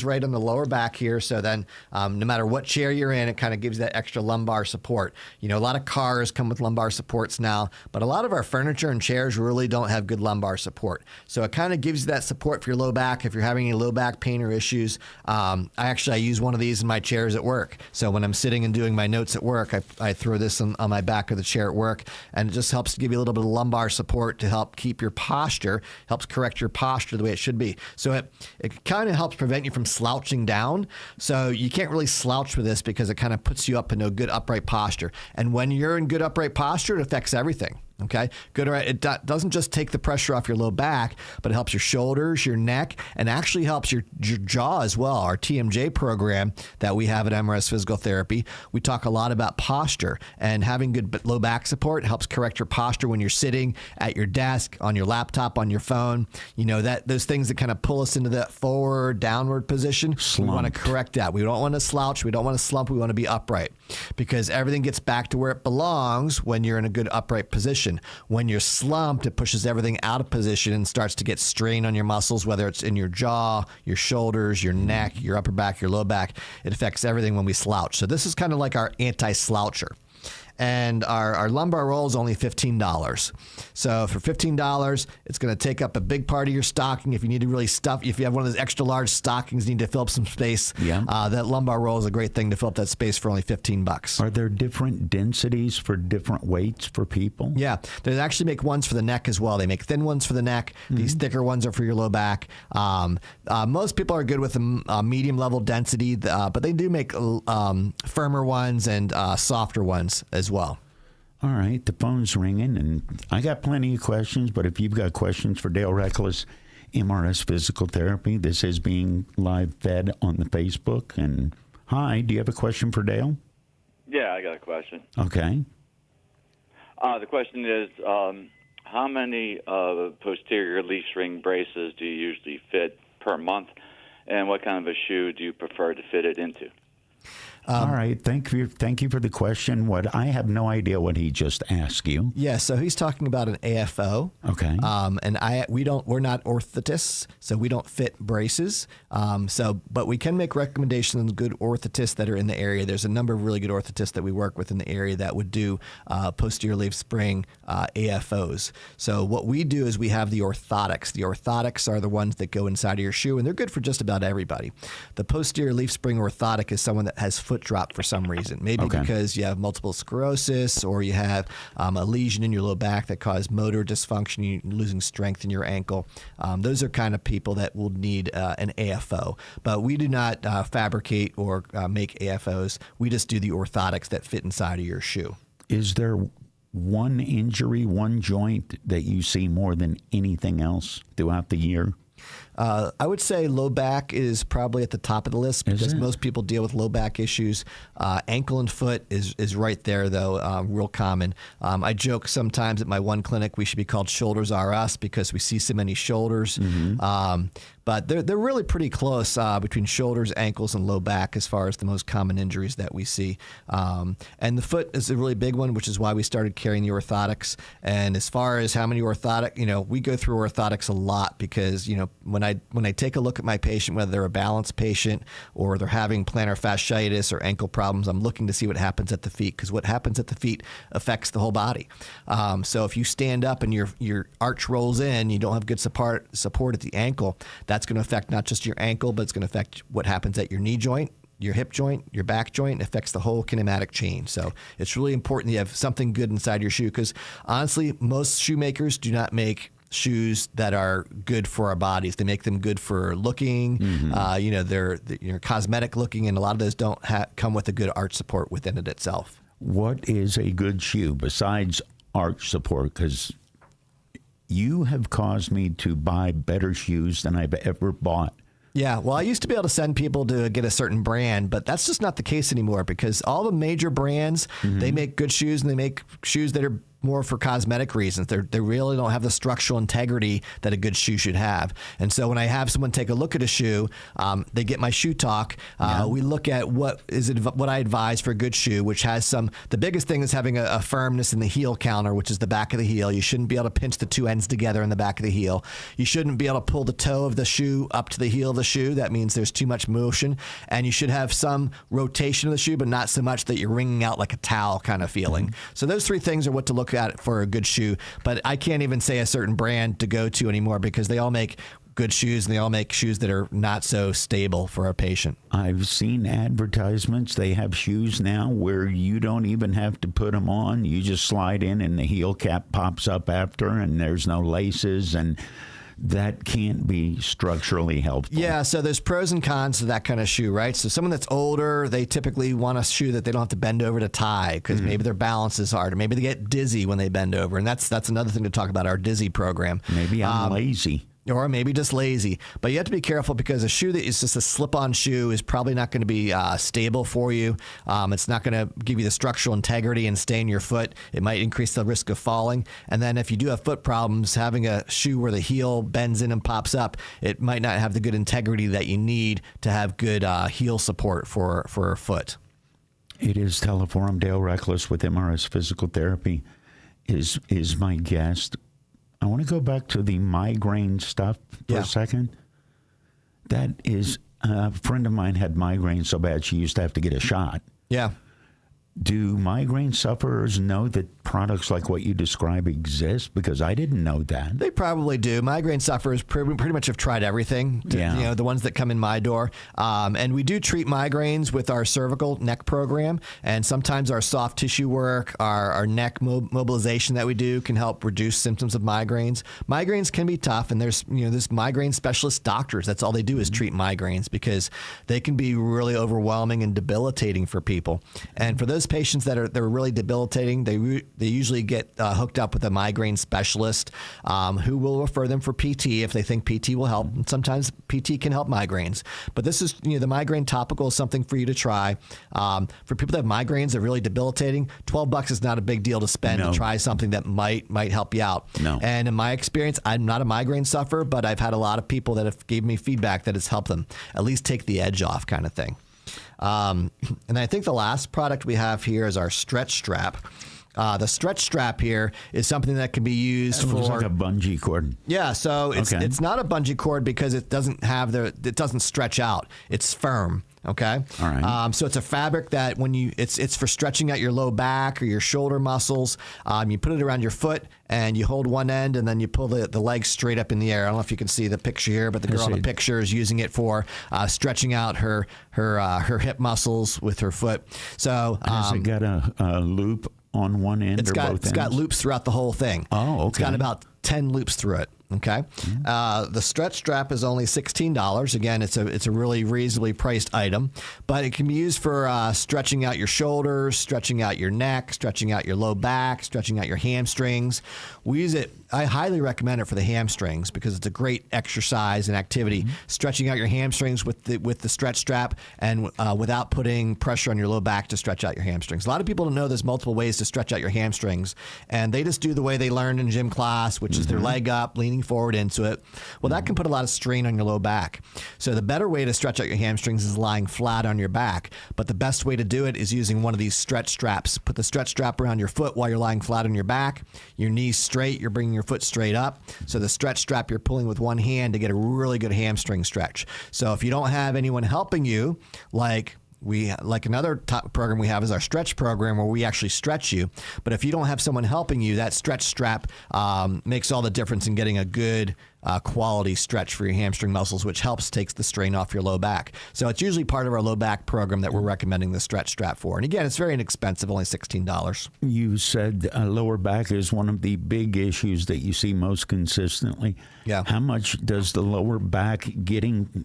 right on the lower back here. So then, no matter what chair you're in, it kind of gives you that extra lumbar support. A lot of cars come with lumbar supports now, but a lot of our furniture and chairs really don't have good lumbar support. So it kind of gives you that support for your low back if you're having any low back pain or issues. I use one of these in my chairs at work. So when I'm sitting and doing my notes at work, I throw this on my back of the chair at work, and it just helps to give you a little bit of lumbar support to help keep your posture, helps correct your posture the way it should be. So it kind of helps prevent you from slouching down. So you can't really slouch with this because it kind of puts you up into a good upright posture. And when you're in good upright posture, it affects everything. Okay, good. Right. It doesn't just take the pressure off your low back, but it helps your shoulders, your neck, and actually helps your jaw as well. Our TMJ program that we have at MRS Physical Therapy, we talk a lot about posture, and having good low back support helps correct your posture when you're sitting at your desk, on your laptop, on your phone. Those things that kind of pull us into that forward, downward position. Slump. We want to correct that. We don't want to slouch. We don't want to slump. We want to be upright, because everything gets back to where it belongs when you're in a good upright position. When you're slumped, it pushes everything out of position and starts to get strain on your muscles, whether it's in your jaw, your shoulders, your neck, your upper back, your low back. It affects everything when we slouch. So this is kind of like our anti-sloucher. And our lumbar roll is only $15. So for $15, it's going to take up a big part of your stocking. If you need to really stuff, if you have one of those extra large stockings, you need to fill up some space. Yeah. That lumbar roll is a great thing to fill up that space for only $15. Are there different densities for different weights for people? Yeah, they actually make ones for the neck as well. They make thin ones for the neck. Mm-hmm. These thicker ones are for your low back. Most people are good with a medium level density, but they do make firmer ones and softer ones as well. All right, the phone's ringing, and I got plenty of questions, but if you've got questions for Dale Reckless, MRS Physical Therapy, this is being live fed on the Facebook. And hi, do you have a question for Dale? Yeah, I got a question. Okay. The question is, how many posterior leaf spring braces do you usually fit per month, and what kind of a shoe do you prefer to fit it into? All right. Thank you for the question. I have no idea what he just asked you. Yeah. So he's talking about an AFO. Okay. And we're not orthotists, so we don't fit braces. But we can make recommendations on good orthotists that are in the area. There's a number of really good orthotists that we work with in the area that would do posterior leaf spring AFOs. So what we do is we have the orthotics. The orthotics are the ones that go inside of your shoe, and they're good for just about everybody. The posterior leaf spring orthotic is someone that has foot foot drop for some reason. Maybe Okay. because you have multiple sclerosis, or you have a lesion in your low back that causes motor dysfunction, you're losing strength in your ankle. Those are kind of people that will need an AFO. But we do not fabricate or make AFOs. We just do the orthotics that fit inside of your shoe. Is there one injury, one joint that you see more than anything else throughout the year? I would say low back is probably at the top of the list because most people deal with low back issues. Ankle and foot is right there, though, real common. I joke sometimes at my one clinic we should be called Shoulders R Us because we see so many shoulders. But they're really pretty close between shoulders, ankles, and low back as far as the most common injuries that we see. And the foot is a really big one, which is why we started carrying the orthotics. And as far as how many orthotic, we go through orthotics a lot because, when I take a look at my patient, whether they're a balanced patient or they're having plantar fasciitis or ankle problems, I'm looking to see what happens at the feet because what happens at the feet affects the whole body. So if you stand up and your arch rolls in, you don't have good support at the ankle, that's going to affect not just your ankle, but it's going to affect what happens at your knee joint, your hip joint, your back joint. It affects the whole kinematic chain. So it's really important you have something good inside your shoe because honestly, most shoemakers do not make shoes that are good for our bodies. They make them good for looking, they're cosmetic looking, and a lot of those don't come with a good arch support within it itself. What is a good shoe besides arch support? Because you have caused me to buy better shoes than I've ever bought. Yeah, well, I used to be able to send people to get a certain brand, but that's just not the case anymore because all the major brands, they make good shoes and they make shoes that are more for cosmetic reasons. They really don't have the structural integrity that a good shoe should have. And so when I have someone take a look at a shoe, they get my shoe talk. We look at what I advise for a good shoe, which has the biggest thing is having a firmness in the heel counter, which is the back of the heel. You shouldn't be able to pinch the two ends together in the back of the heel. You shouldn't be able to pull the toe of the shoe up to the heel of the shoe. That means there's too much motion. And you should have some rotation of the shoe, but not so much that you're wringing out like a towel kind of feeling. So those three things are what to look at for a good shoe, but I can't even say a certain brand to go to anymore because they all make good shoes and they all make shoes that are not so stable for a patient. I've seen advertisements. They have shoes now where you don't even have to put them on. You just slide in and the heel cap pops up after and there's no laces, and that can't be structurally helpful. Yeah, so there's pros and cons to that kind of shoe, right? So someone that's older, they typically want a shoe that they don't have to bend over to tie because maybe their balance is hard, or maybe they get dizzy when they bend over, and that's another thing to talk about, our dizzy program. Maybe I'm lazy. Or maybe just lazy. But you have to be careful because a shoe that is just a slip-on shoe is probably not going to be stable for you. It's not going to give you the structural integrity and stay in your foot. It might increase the risk of falling. And then if you do have foot problems, having a shoe where the heel bends in and pops up, it might not have the good integrity that you need to have good heel support for a foot. It is Teleforum. Dale Reckless with MRS Physical Therapy is my guest. I want to go back to the migraine stuff for a second. That is, a friend of mine had migraine so bad she used to have to get a shot. Yeah. Do migraine sufferers know that products like what you describe exist? Because I didn't know that. They probably do. Migraine sufferers pretty much have tried everything. The ones that come in my door. And we do treat migraines with our cervical neck program. And sometimes our soft tissue work, our neck mobilization that we do can help reduce symptoms of migraines. Migraines can be tough. And there's migraine specialist doctors. That's all they do is treat migraines because they can be really overwhelming and debilitating for people. And for those patients that are really debilitating, they usually get hooked up with a migraine specialist who will refer them for PT if they think PT will help. And sometimes PT can help migraines. But this is, the migraine topical is something for you to try. For people that have migraines that are really debilitating, $12 is not a big deal to spend to try something that might help you out. No. And in my experience, I'm not a migraine sufferer, but I've had a lot of people that have gave me feedback that it's helped them at least take the edge off kind of thing. And I think the last product we have here is our stretch strap. The stretch strap here is something that can be used for looks like a bungee cord. Yeah, so it's not a bungee cord because it doesn't stretch out. It's firm. Okay. All right. So it's a fabric that when it's for stretching out your low back or your shoulder muscles. You put it around your foot and you hold one end and then you pull the leg straight up in the air. I don't know if you can see the picture here, but the girl in the picture is using it for stretching out her hip muscles with her foot. So has it got a loop on one end or both ends? It's got loops throughout the whole thing. Oh, okay. It's got about 10 loops through it. Okay. The stretch strap is only $16. Again, it's a really reasonably priced item, but it can be used for stretching out your shoulders, stretching out your neck, stretching out your low back, stretching out your hamstrings. We use it. I highly recommend it for the hamstrings because it's a great exercise and activity. Stretching out your hamstrings with the stretch strap and without putting pressure on your low back to stretch out your hamstrings. A lot of people don't know there's multiple ways to stretch out your hamstrings, and they just do the way they learned in gym class, which is their leg up, leaning forward into it. Well, that can put a lot of strain on your low back. So the better way to stretch out your hamstrings is lying flat on your back. But the best way to do it is using one of these stretch straps. Put the stretch strap around your foot while you're lying flat on your back. Your knees straight. You're bringing your foot straight up. So the stretch strap you're pulling with one hand to get a really good hamstring stretch. So if you don't have anyone helping you, like another top program we have is our stretch program where we actually stretch you. But if you don't have someone helping you, that stretch strap makes all the difference in getting a good quality stretch for your hamstring muscles, which takes the strain off your low back. So it's usually part of our low back program that we're recommending the stretch strap for. And again, it's very inexpensive, only $16. You said lower back is one of the big issues that you see most consistently. Yeah. How much does the lower back getting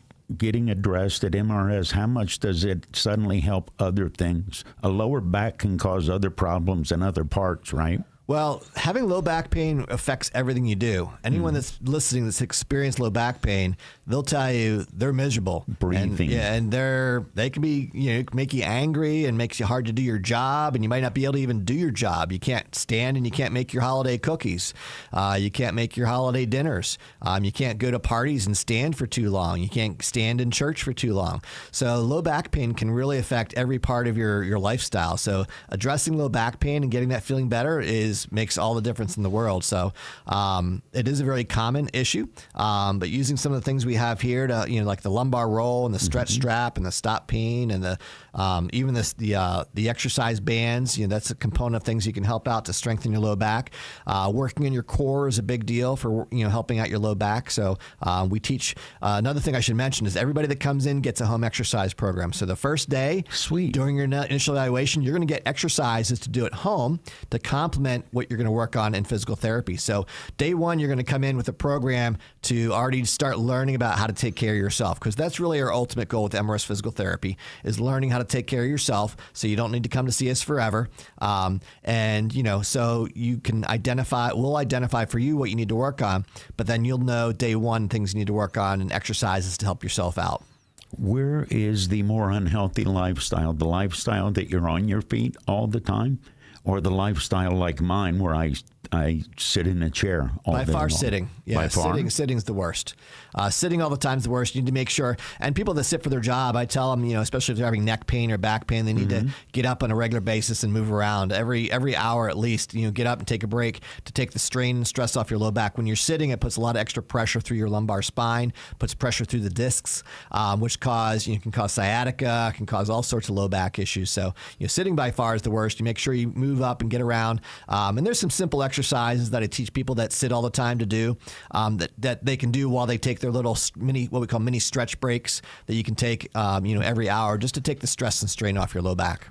addressed at MRS, how much does it suddenly help other things? A lower back can cause other problems in other parts, right? Well, having low back pain affects everything you do. Anyone that's listening that's experienced low back pain, they'll tell you they're miserable. Breathing. And they can be, make you angry and makes you hard to do your job, and you might not be able to even do your job. You can't stand and you can't make your holiday cookies. You can't make your holiday dinners. You can't go to parties and stand for too long. You can't stand in church for too long. So low back pain can really affect every part of your lifestyle. So addressing low back pain and getting that feeling better makes all the difference in the world. So it is a very common issue, but using some of the things we have here to, like the lumbar roll and the stretch strap and the stop pain and the even the exercise bands, that's a component of things you can help out to strengthen your low back. Working in your core is a big deal for helping out your low back. So we teach. Another thing I should mention is everybody that comes in gets a home exercise program. So the first day, during your initial evaluation, you're going to get exercises to do at home to complement what you're going to work on in physical therapy. So day one, you're going to come in with a program to already start learning about how to take care of yourself, because that's really our ultimate goal with MRS Physical Therapy, is learning how to take care of yourself so you don't need to come to see us forever. So you can we'll identify for you what you need to work on, but then you'll know day one things you need to work on and exercises to help yourself out. Where is the more unhealthy lifestyle? The lifestyle that you're on your feet all the time, or the lifestyle like mine where I sit in a chair all day long? By far sitting. Yeah, By far? Sitting's the worst. Sitting all the time is the worst. You need to make sure. And people that sit for their job, I tell them, especially if they're having neck pain or back pain, they need to get up on a regular basis and move around every hour at least. Get up and take a break to take the strain and stress off your low back. When you're sitting, it puts a lot of extra pressure through your lumbar spine, puts pressure through the discs, which can cause sciatica, can cause all sorts of low back issues. So sitting by far is the worst. You make sure you move up and get around. And there's some simple exercises that I teach people that sit all the time to do, that they can do while they take their little what we call mini stretch breaks that you can take, every hour just to take the stress and strain off your low back.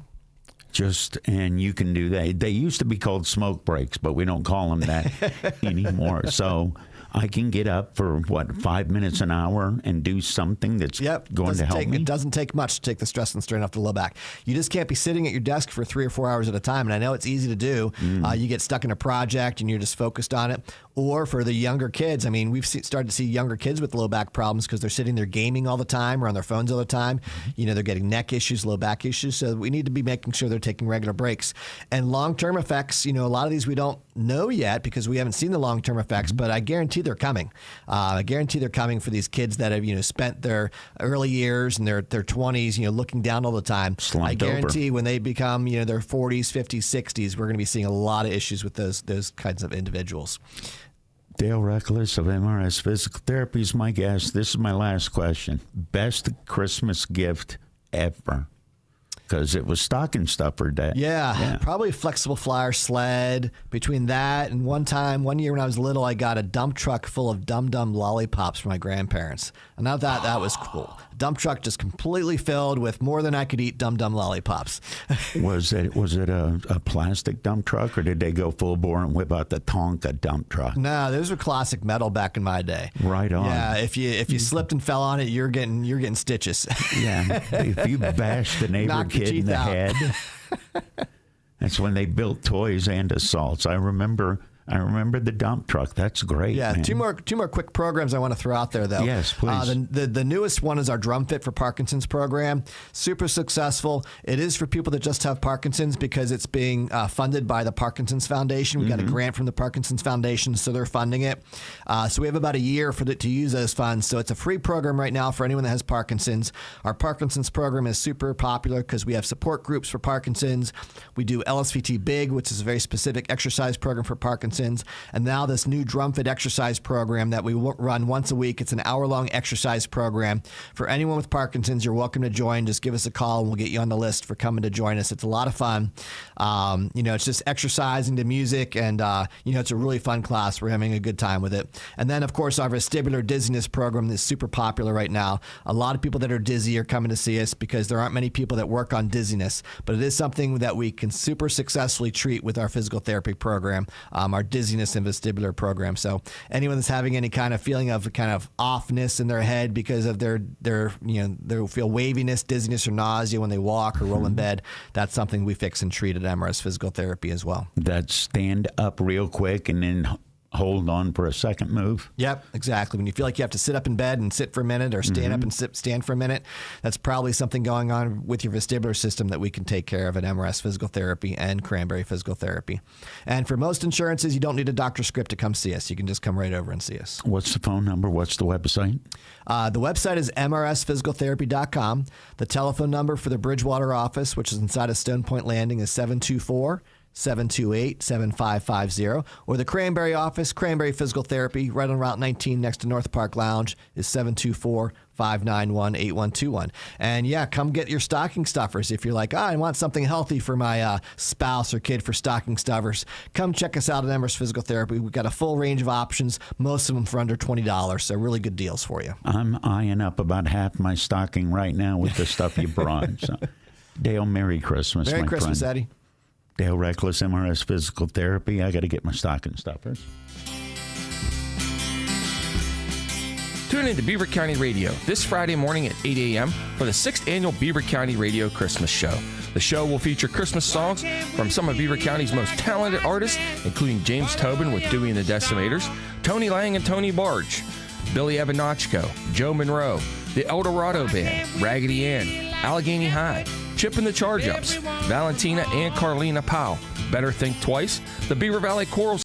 And you can do that. They used to be called smoke breaks, but we don't call them that anymore. So I can get up for 5 minutes an hour and do something that's going to help me. It doesn't take much to take the stress and strain off the low back. You just can't be sitting at your desk for 3 or 4 hours at a time. And I know it's easy to do. You get stuck in a project and you're just focused on it. Or for the younger kids, we've started to see younger kids with low back problems because they're sitting there gaming all the time or on their phones all the time. They're getting neck issues, low back issues. So we need to be making sure they're taking regular breaks. And long-term effects, a lot of these we don't know yet because we haven't seen the long-term effects, but I guarantee they're coming. I guarantee they're coming for these kids that have, spent their early years and their 20s, looking down all the time. Slumped I guarantee over. when they become, their 40s, 50s, 60s, we're going to be seeing a lot of issues with those kinds of individuals. Dale Reckless of MRS Physical Therapy is my guest. This is my last question. Best Christmas gift ever? Because it was stocking stuffer day. Yeah, probably flexible flyer sled. Between that and one year when I was little, I got a dump truck full of Dum Dum lollipops for my grandparents. And I thought that was cool. Dump truck just completely filled with more than I could eat Dum Dum lollipops. Was it a plastic dump truck, or did they go full bore and whip out the Tonka dump truck? No, those were classic metal back in my day. Right on. Yeah, if you slipped and fell on it, you're getting stitches. Yeah, if you bashed the neighbor Knock your kid in teeth the out. head, that's when they built toys and assaults. I remember the dump truck. That's great. Yeah, man. two more quick programs I want to throw out there, though. Yes, please. The newest one is our Drum Fit for Parkinson's program. Super successful. It is for people that just have Parkinson's because it's being funded by the Parkinson's Foundation. We got a grant from the Parkinson's Foundation, so they're funding it. So we have about a year to use those funds. So it's a free program right now for anyone that has Parkinson's. Our Parkinson's program is super popular because we have support groups for Parkinson's. We do LSVT Big, which is a very specific exercise program for Parkinson's. And now this new Drum Fit exercise program that we run once a week. It's an hour-long exercise program. For anyone with Parkinson's, you're welcome to join. Just give us a call and we'll get you on the list for coming to join us. It's a lot of fun. It's just exercising to music, and it's a really fun class. We're having a good time with it. And then, of course, our vestibular dizziness program is super popular right now. A lot of people that are dizzy are coming to see us because there aren't many people that work on dizziness, but it is something that we can super successfully treat with our physical therapy program. Our dizziness and vestibular program. So anyone that's having any kind of feeling of kind of offness in their head because of they feel waviness, dizziness, or nausea when they walk or roll in bed, that's something we fix and treat at MRS Physical Therapy as well. That stand up real quick and then hold on for a second move. Yep, exactly. When you feel like you have to sit up in bed and sit for a minute, or stand up and stand for a minute, that's probably something going on with your vestibular system that we can take care of at MRS Physical Therapy and Cranberry Physical Therapy. And for most insurances, you don't need a doctor's script to come see us. You can just come right over and see us. What's the phone number? What's the website? The website is mrsphysicaltherapy.com. The telephone number for the Bridgewater office, which is inside of Stone Point Landing, is 724-728-7550. Or the Cranberry office, Cranberry Physical Therapy, right on Route 19 next to North Park Lounge, is 724-591-8121. And yeah, come get your stocking stuffers. If you're like, I want something healthy for my spouse or kid for stocking stuffers, come check us out at Emers Physical Therapy. We've got a full range of options, most of them for under $20, so really good deals for you. I'm eyeing up about half my stocking right now with the stuff you brought. So, Dale, Merry Christmas, Merry my Christmas, friend. Eddie. Dale Reckless, MRS Physical Therapy. I got to get my stocking stuffers. Tune in to Beaver County Radio this Friday morning at 8 a.m. for the 6th annual Beaver County Radio Christmas Show. The show will feature Christmas songs from some of Beaver County's most talented artists, including James Tobin with Dewey and the Decimators, Tony Lang and Tony Barge, Billy Evanachko, Joe Monroe, the El Dorado Band, Raggedy Ann, Allegheny High, Chip and the Charge-Ups, Valentina and Carlina Powell, Better Think Twice, the Beaver Valley Chorals